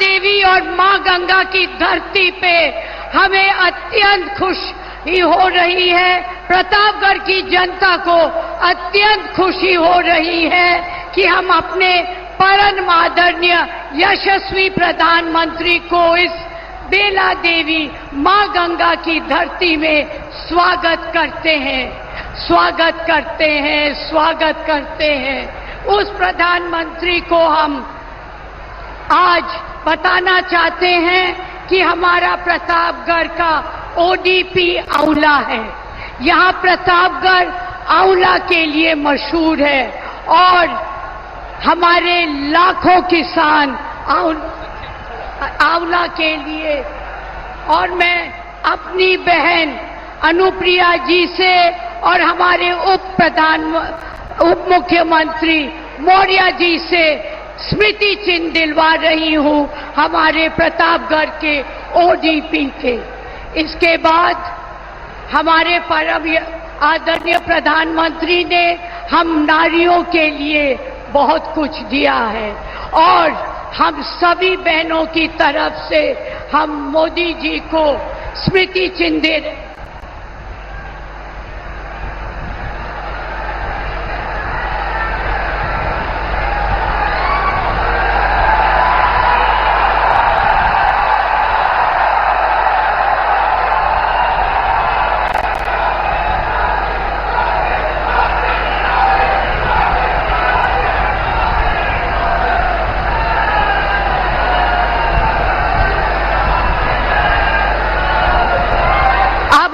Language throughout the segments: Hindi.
देवी और मां गंगा की धरती पे हमें अत्यंत खुशी हो रही है। प्रतापगढ़ की जनता को अत्यंत खुशी हो रही है कि हम अपने परम आदरणीय यशस्वी प्रधानमंत्री को इस बेला देवी मां गंगा की धरती में स्वागत करते हैं, स्वागत करते हैं, स्वागत करते हैं। उस प्रधानमंत्री को हम आज बताना चाहते हैं कि हमारा प्रतापगढ़ का ओडीपी आंवला है। यहाँ प्रतापगढ़ आंवला के लिए मशहूर है और हमारे लाखों किसान आंवला के लिए। और मैं अपनी बहन अनुप्रिया जी से और हमारे उप मुख्यमंत्री मौर्य जी से स्मृति चिन्ह दिलवा रही हूं हमारे प्रतापगढ़ के ओडीपी के। इसके बाद हमारे परम आदरणीय प्रधानमंत्री ने हम नारियों के लिए बहुत कुछ दिया है और हम सभी बहनों की तरफ से हम मोदी जी को स्मृति चिन्ह दे रहे हैं।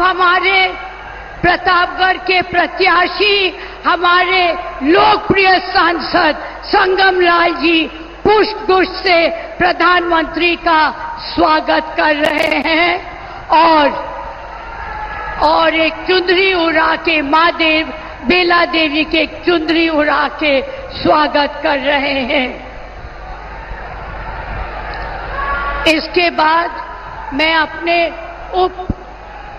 हमारे प्रतापगढ़ के प्रत्याशी हमारे लोकप्रिय सांसद संगम लाल जी पुष्प गुच्छ से प्रधानमंत्री का स्वागत कर रहे हैं और एक चुंदरी उड़ा के मां बेला देवी के चुंदरी उड़ा के स्वागत कर रहे हैं। इसके बाद मैं अपने उप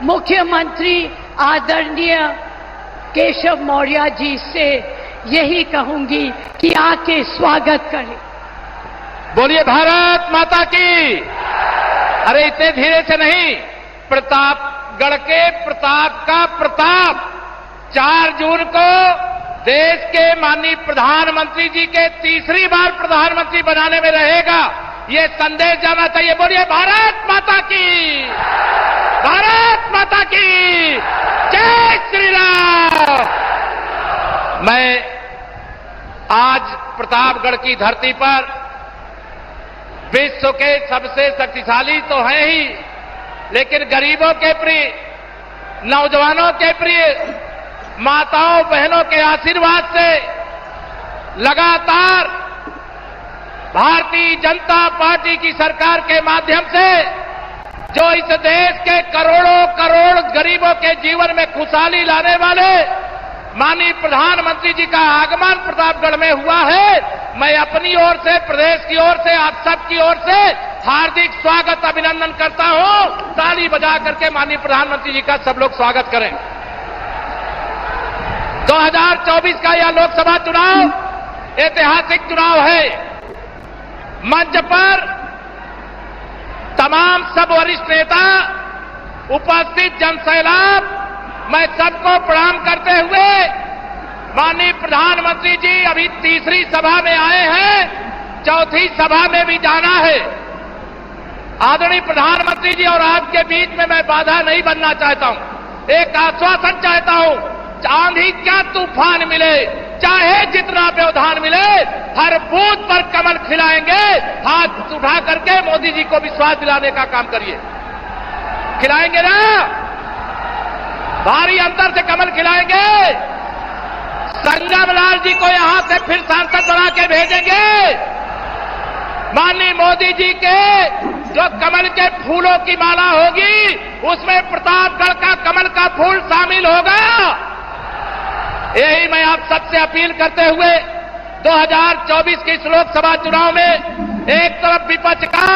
मुख्यमंत्री आदरणीय केशव मौर्य जी से यही कहूंगी कि आके स्वागत करें। बोलिए भारत माता की। अरे इतने धीरे से नहीं, प्रतापगढ़ के प्रताप का प्रताप 4 जून को देश के माननीय प्रधानमंत्री जी के तीसरी बार प्रधानमंत्री बनाने में रहेगा। ये संदेश जाना चाहिए। बोलिए भारत माता की, भारत माता की जय श्री राम। मैं आज प्रतापगढ़ की धरती पर विश्व के सबसे शक्तिशाली तो हैं ही, लेकिन गरीबों के प्रिय, नौजवानों के प्रिय, माताओं बहनों के आशीर्वाद से लगातार भारतीय जनता पार्टी की सरकार के माध्यम से जो इस देश के करोड़ों करोड़ गरीबों के जीवन में खुशहाली लाने वाले माननीय प्रधानमंत्री जी का आगमन प्रतापगढ़ में हुआ है। मैं अपनी ओर से, प्रदेश की ओर से, आप सबकी ओर से हार्दिक स्वागत अभिनंदन करता हूं। ताली बजा करके माननीय प्रधानमंत्री जी का सब लोग स्वागत करें। 2024 का यह लोकसभा चुनाव ऐतिहासिक चुनाव है। मंच पर तमाम सब वरिष्ठ नेता, उपस्थित जनसैलाब, मैं सबको प्रणाम करते हुए माननीय प्रधानमंत्री जी अभी तीसरी सभा में आए हैं, चौथी सभा में भी जाना है। आदरणीय प्रधानमंत्री जी और आपके बीच में मैं बाधा नहीं बनना चाहता हूं। एक आश्वासन चाहता हूं, आंधी क्या तूफान मिले, चाहे जितना व्यवधान मिले, हर बूथ पर कमल खिलाएंगे। हाथ उठा करके मोदी जी को विश्वास दिलाने का काम करिए। खिलाएंगे ना? भारी अंतर से कमल खिलाएंगे। संगम लाल जी को यहां से फिर सांसद बना के भेजेंगे। माननीय मोदी जी के जो कमल के फूलों की माला होगी, उसमें प्रतापगढ़ का कमल का फूल शामिल होगा। यही मैं आप सबसे अपील करते हुए 2024 के इस लोकसभा चुनाव में एक तरफ विपक्ष का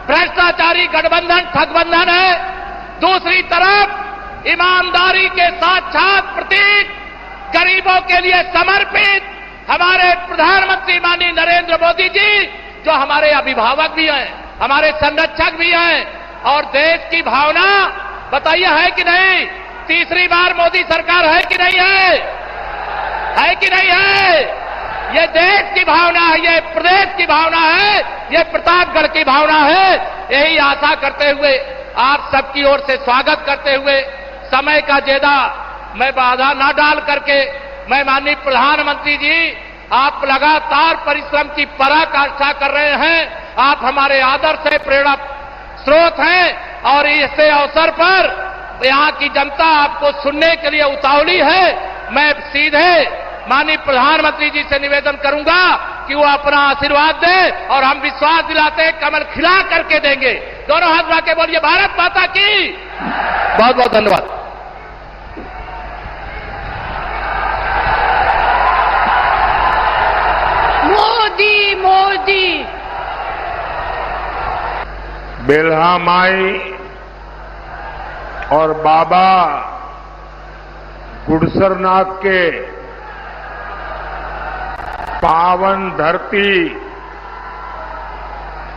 भ्रष्टाचारी गठबंधन ठगबंधन है, दूसरी तरफ ईमानदारी के साक्षात प्रतीक, गरीबों के लिए समर्पित हमारे प्रधानमंत्री माननीय नरेंद्र मोदी जी, जो हमारे अभिभावक भी हैं, हमारे संरक्षक भी हैं और देश की भावना बताइए है कि नहीं? तीसरी बार मोदी सरकार है कि नहीं है? है कि नहीं है? ये देश की भावना है, ये प्रदेश की भावना है, ये प्रतापगढ़ की भावना है। यही आशा करते हुए आप सबकी ओर से स्वागत करते हुए समय का ज्यादा मैं बाधा ना डाल करके मैं माननीय प्रधानमंत्री जी आप लगातार परिश्रम की पराकाष्ठा कर रहे हैं। आप हमारे आदर्श से प्रेरणा स्रोत हैं और इस अवसर पर यहां की जनता आपको सुनने के लिए उतावली है। मैं सीधे माननीय प्रधानमंत्री जी से निवेदन करूंगा कि वो अपना आशीर्वाद दें और हम विश्वास दिलाते हैं कमल खिला करके देंगे। दोनों हाथ मिला के बोलिए भारत माता की। बहुत बहुत धन्यवाद। मोदी मोदी। बेल्हा माई और बाबा गुड़सरनाथ के पावन धरती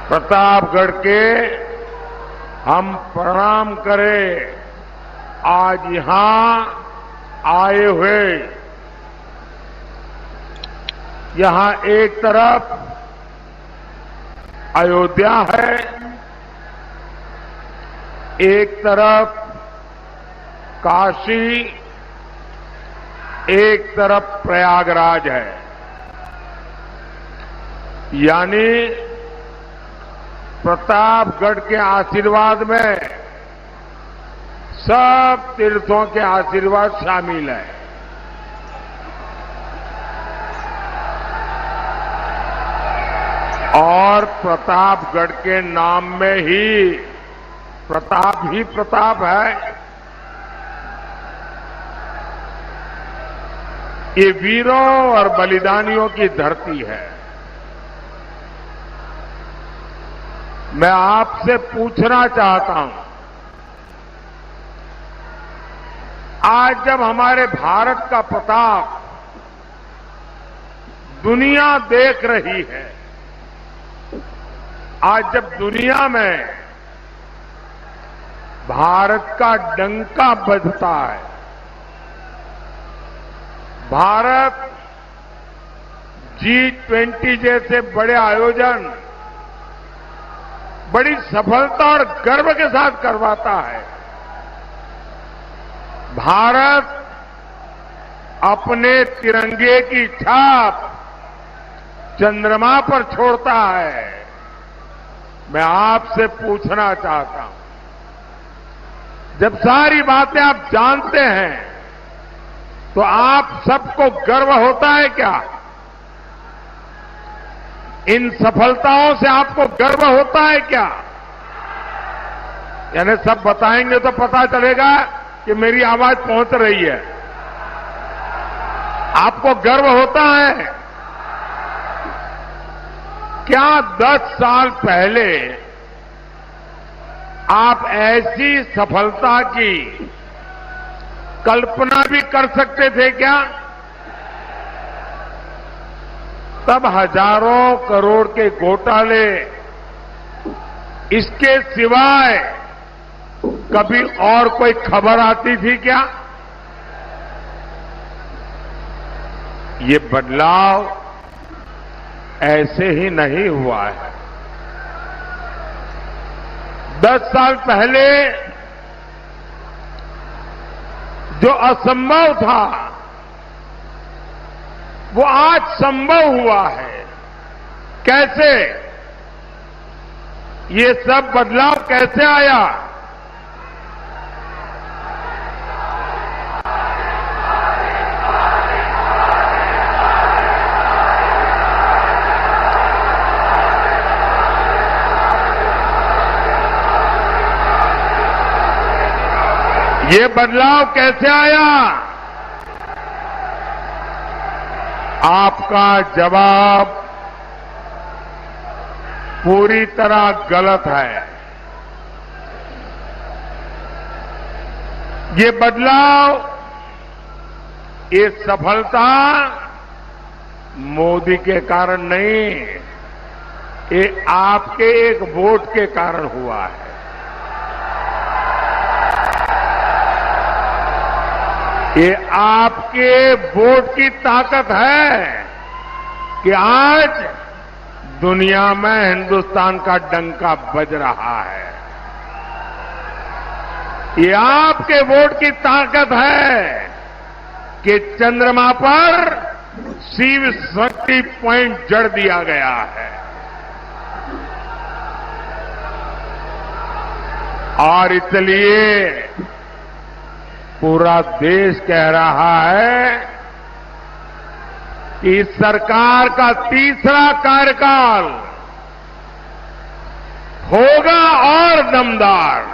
प्रतापगढ़ के हम प्रणाम करें। आज यहां आए हुए यहां एक तरफ अयोध्या है, एक तरफ काशी, एक तरफ प्रयागराज है। यानी प्रतापगढ़ के आशीर्वाद में सब तीर्थों के आशीर्वाद शामिल है। और प्रतापगढ़ के नाम में ही प्रताप है। ये वीरों और बलिदानियों की धरती है। मैं आपसे पूछना चाहता हूं, आज जब हमारे भारत का प्रताप दुनिया देख रही है, आज जब दुनिया में भारत का डंका बजता है, भारत G20 जैसे बड़े आयोजन बड़ी सफलता और गर्व के साथ करवाता है, भारत अपने तिरंगे की छाप चंद्रमा पर छोड़ता है। मैं आपसे पूछना चाहता हूं, जब सारी बातें आप जानते हैं तो आप सबको गर्व होता है क्या? इन सफलताओं से आपको गर्व होता है क्या? यानी सब बताएंगे तो पता चलेगा कि मेरी आवाज पहुंच रही है। आपको गर्व होता है क्या? 10 साल पहले आप ऐसी सफलता की कल्पना भी कर सकते थे क्या? तब हजारों करोड़ के घोटाले, इसके सिवाय कभी और कोई खबर आती थी क्या? ये बदलाव ऐसे ही नहीं हुआ है। 10 साल पहले जो असंभव था वो आज संभव हुआ है। कैसे? ये सब बदलाव कैसे आया? ये बदलाव कैसे आया? आपका जवाब पूरी तरह गलत है। ये बदलाव, ये सफलता मोदी के कारण नहीं, ये आपके एक वोट के कारण हुआ है। ये आपके वोट की ताकत है कि आज दुनिया में हिंदुस्तान का डंका बज रहा है। ये आपके वोट की ताकत है कि चंद्रमा पर शिव शक्ति पॉइंट जड़ दिया गया है। और इसलिए पूरा देश कह रहा है कि इस सरकार का तीसरा कार्यकाल होगा और दमदार।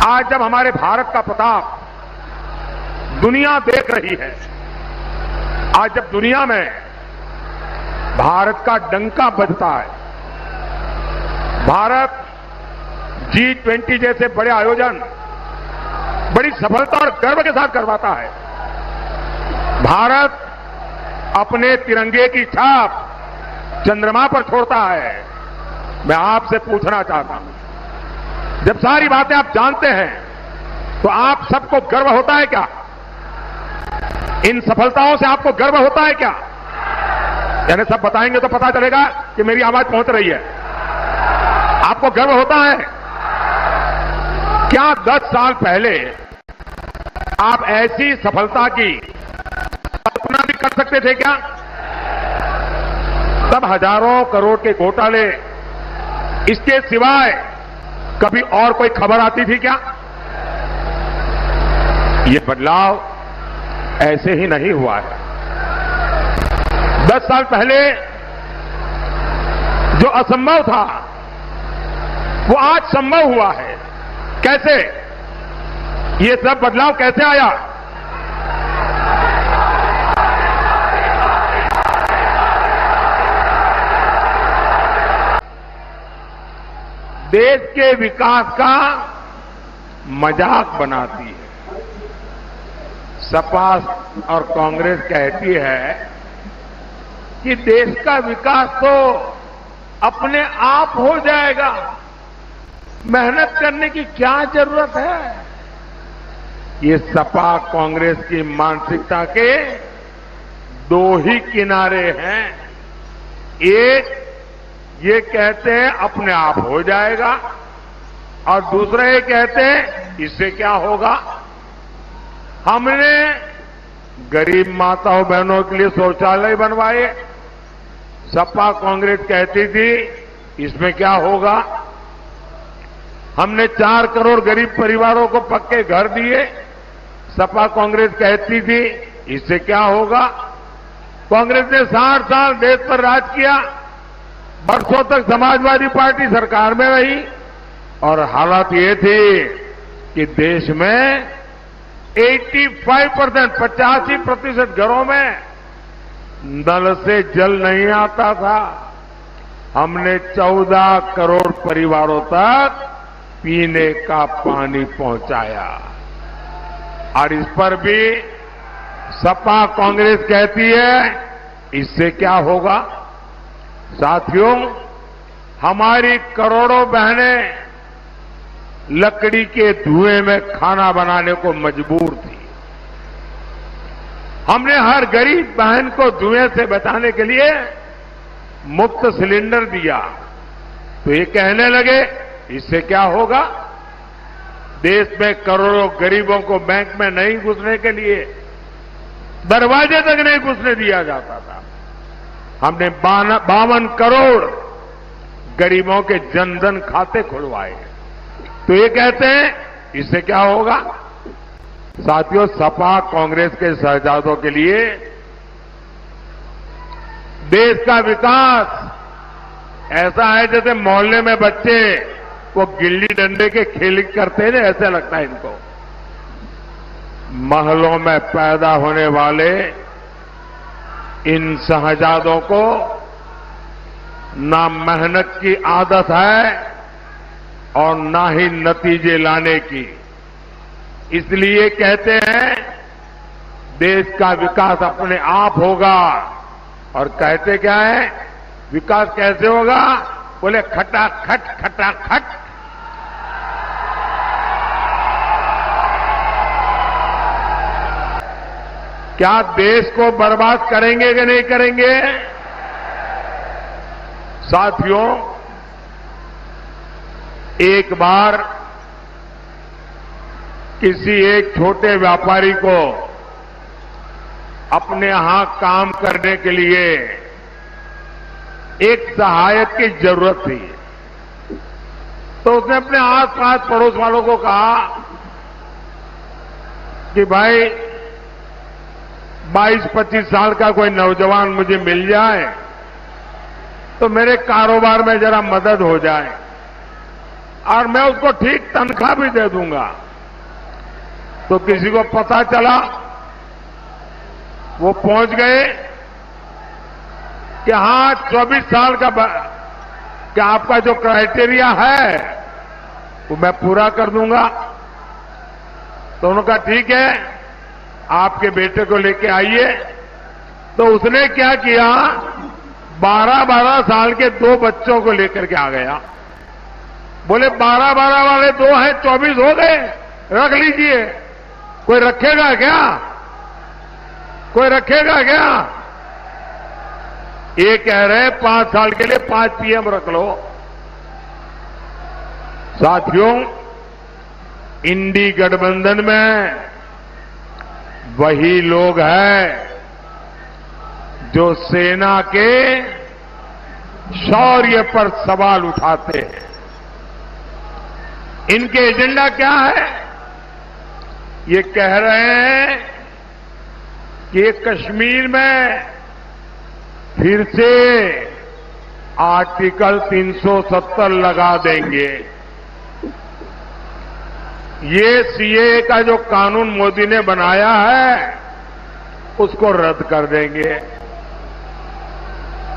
आज जब हमारे भारत का प्रताप दुनिया देख रही है, आज जब दुनिया में भारत का डंका बजता है, भारत G20 जैसे बड़े आयोजन बड़ी सफलता और गर्व के साथ करवाता है, भारत अपने तिरंगे की छाप चंद्रमा पर छोड़ता है। मैं आपसे पूछना चाहता हूं, जब सारी बातें आप जानते हैं तो आप सबको गर्व होता है क्या? इन सफलताओं से आपको गर्व होता है क्या? यानी सब बताएंगे तो पता चलेगा कि मेरी आवाज पहुंच रही है। आपको गर्व होता है क्या? 10 साल पहले आप ऐसी सफलता की कल्पना भी कर सकते थे क्या? तब हजारों करोड़ के घोटाले, इसके सिवाय कभी और कोई खबर आती थी क्या? ये बदलाव ऐसे ही नहीं हुआ है। 10 साल पहले जो असंभव था वो आज संभव हुआ है। कैसे? ये सब बदलाव कैसे आया? देश के विकास का मजाक बनाती है। सपा और कांग्रेस कहती है कि देश का विकास तो अपने आप हो जाएगा, मेहनत करने की क्या जरूरत है। ये सपा कांग्रेस की मानसिकता के दो ही किनारे हैं। एक ये कहते हैं अपने आप हो जाएगा, और दूसरे ये कहते हैं इससे क्या होगा। हमने गरीब माताओं बहनों के लिए शौचालय बनवाए, सपा कांग्रेस कहती थी इसमें क्या होगा। हमने 4 करोड़ गरीब परिवारों को पक्के घर दिए, सपा कांग्रेस कहती थी इससे क्या होगा। कांग्रेस ने 60 साल देश पर राज किया, बरसों तक समाजवादी पार्टी सरकार में रही, और हालात ये थी कि देश में 85% 85% घरों में नल से जल नहीं आता था। हमने 14 करोड़ परिवारों तक पीने का पानी पहुंचाया, और इस पर भी सपा कांग्रेस कहती है इससे क्या होगा। साथियों, हमारी करोड़ों बहनें लकड़ी के धुएं में खाना बनाने को मजबूर थी। हमने हर गरीब बहन को धुएं से बचाने के लिए मुफ्त सिलेंडर दिया, तो ये कहने लगे इससे क्या होगा। देश में करोड़ों गरीबों को बैंक में नहीं घुसने के लिए दरवाजे तक नहीं घुसने दिया जाता था। हमने 52 करोड़ गरीबों के जनधन खाते खुलवाए, तो ये कहते हैं इससे क्या होगा। साथियों, सपा कांग्रेस के शहजादों के लिए देश का विकास ऐसा है जैसे मोहल्ले में बच्चे वो गिल्ली डंडे के खेल करते हैं, ऐसा लगता है इनको। महलों में पैदा होने वाले इन शहजादों को ना मेहनत की आदत है और ना ही नतीजे लाने की। इसलिए कहते हैं देश का विकास अपने आप होगा। और कहते क्या है, विकास कैसे होगा? बोले खटाखट खटाखट। क्या देश को बर्बाद करेंगे कि नहीं करेंगे? साथियों, एक बार किसी एक छोटे व्यापारी को अपने यहां काम करने के लिए एक सहायक की जरूरत थी, तो उसने अपने आस-पास पड़ोस वालों को कहा कि भाई 22-25 साल का कोई नौजवान मुझे मिल जाए तो मेरे कारोबार में जरा मदद हो जाए और मैं उसको ठीक तनख्वाह भी दे दूंगा। तो किसी को पता चला, वो पहुंच गए कि हाँ 24 साल का क्या आपका जो क्राइटेरिया है वो मैं पूरा कर दूंगा। तो उन्होंने कहा ठीक है, आपके बेटे को लेके आइए। तो उसने क्या किया, 12-12 साल के 2 बच्चों को लेकर के आ गया। बोले 12-12 वाले 2 हैं, 24 हो गए, रख लीजिए। कोई रखेगा क्या? कोई रखेगा क्या? ये कह रहे 5 साल के लिए 5 पीएम रख लो। साथियों, इंडी गठबंधन में वही लोग हैं जो सेना के शौर्य पर सवाल उठाते हैं। इनके एजेंडा क्या है? ये कह रहे हैं कि कश्मीर में फिर से आर्टिकल 370 लगा देंगे। ये सीएए का जो कानून मोदी ने बनाया है उसको रद्द कर देंगे।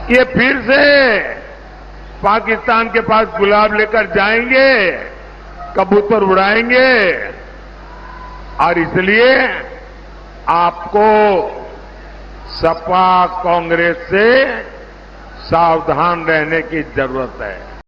ये फिर से पाकिस्तान के पास गुलाब लेकर जाएंगे, कबूतर उड़ाएंगे। और इसलिए आपको सपा कांग्रेस से सावधान रहने की जरूरत है।